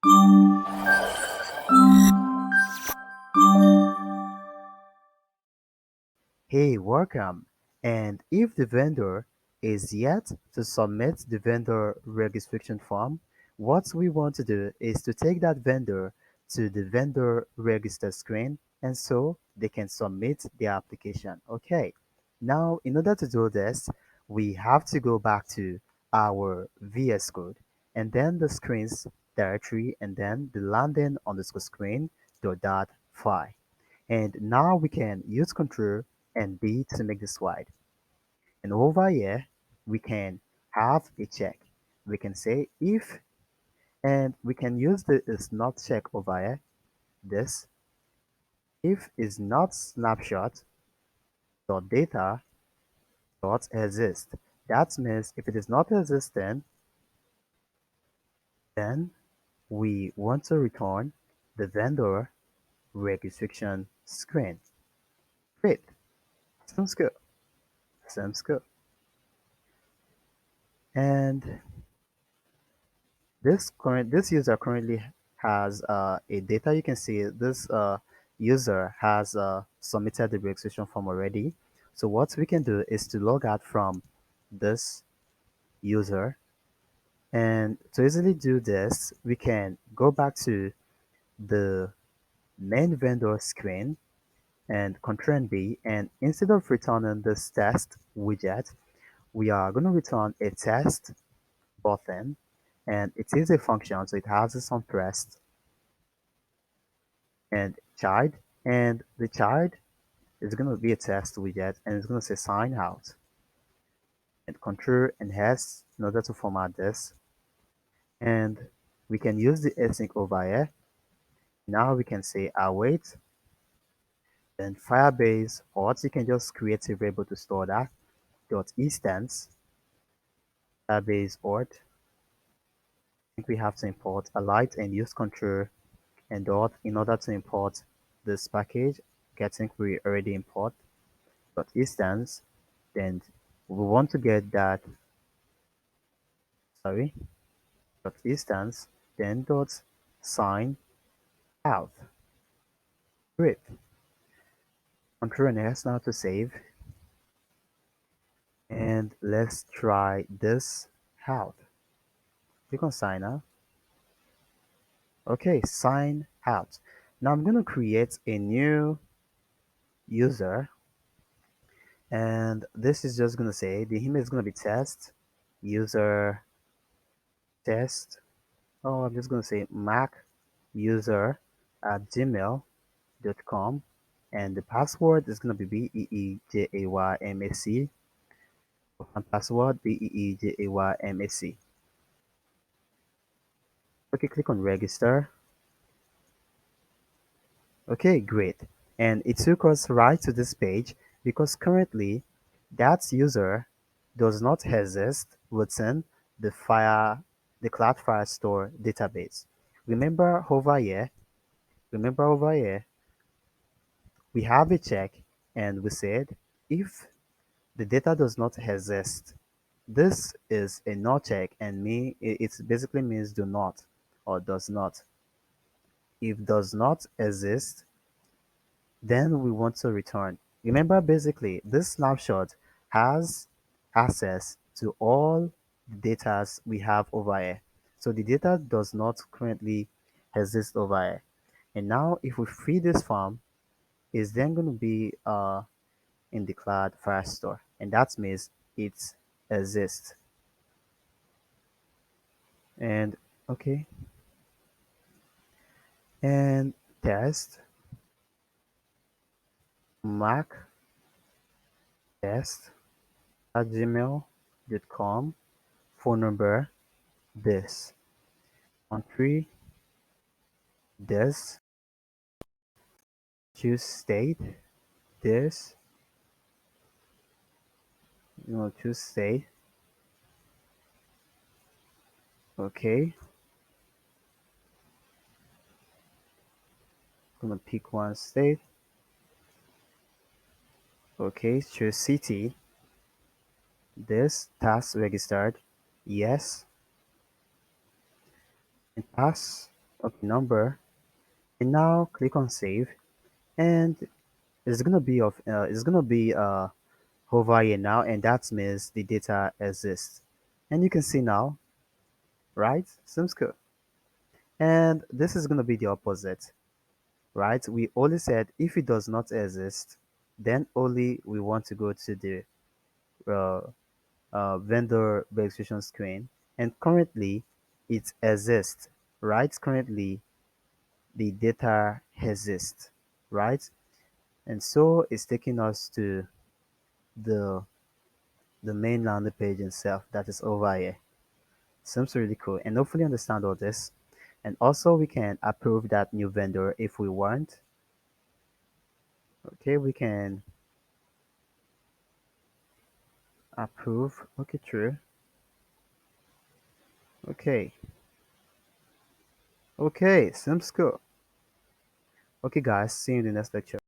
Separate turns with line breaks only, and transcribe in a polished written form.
Hey, welcome. And if the vendor is yet to submit the vendor registration form, what we want to do is to take that vendor to the vendor register screen and so they can submit their application. Okay. Now, in order to do this, we have to go back to our VS Code and then the screens directory and then the landing underscore screen dot file. And now we can use Control and D to make this wide. And over here, we can have a check. We can say if, and we can use the is not check over here. This if is not snapshot dot data dot exist. That means if it is not existing, then we want to return the vendor registration screen. Great. Sounds good. Sounds good. And this user currently has a data. You can see this user has submitted the registration form already. So what we can do is to log out from this user. And to easily do this, we can go back to the main vendor screen and Ctrl B. And instead of returning this test widget, we are going to return a test button. And it is a function, so it has this on pressed and child, and the child is going to be a test widget and it's going to say sign out and control and s in order to format this, and we can use the async over here. Now we can say await, then Firebase, or you can just create a variable to store that dot instance Firebase ort. I think we have to import a light and use control and dot in order to import this package. I think we already import dot instance, then we want to get that, sorry, dot instance, then dot sign out. Great. Control and S now to save, and let's try this out. Click on sign out. Okay, sign out. Now I'm going to create a new user, and this is just going to say the email is going to be test user test. Oh, I'm just going to say Mac user at gmail.com, and the password is going to be BEEJAYMAC, and password BEEJAYMAC. Okay, click on register. Okay, great. And it took us right to this page because currently that user does not exist within the the Cloud Firestore database. Remember over here, remember over here, we have a check and we said if the data does not exist, this is a null check and it basically means do not or does not. If does not exist, then we want to return. Remember, basically, this snapshot has access to all the data we have over here. So the data does not currently exist over here. And now if we free this form, it's then going to be in the Cloud Firestore. And that means it exists. And okay, and test Mac test at gmail.com, phone number this, country this, choose state this, choose state. Okay, gonna pick one state. Okay, choose city. This task registered, yes, and pass. okay, number, and now click on save, and it's gonna be over here now, and that means the data exists. And you can see now, right? Seems good. And this is gonna be the opposite, right? We only said if it does not exist, then only we want to go to the uh, vendor registration screen. And currently, it exists, right? Currently, the data exists, right? And so it's taking us to the the main landing page itself that is over here. Seems really cool, and hopefully understand all this. And also we can approve that new vendor if we want. Okay, we can approve. Okay, true. Okay. Okay, seems cool. Okay guys, see you in the next lecture.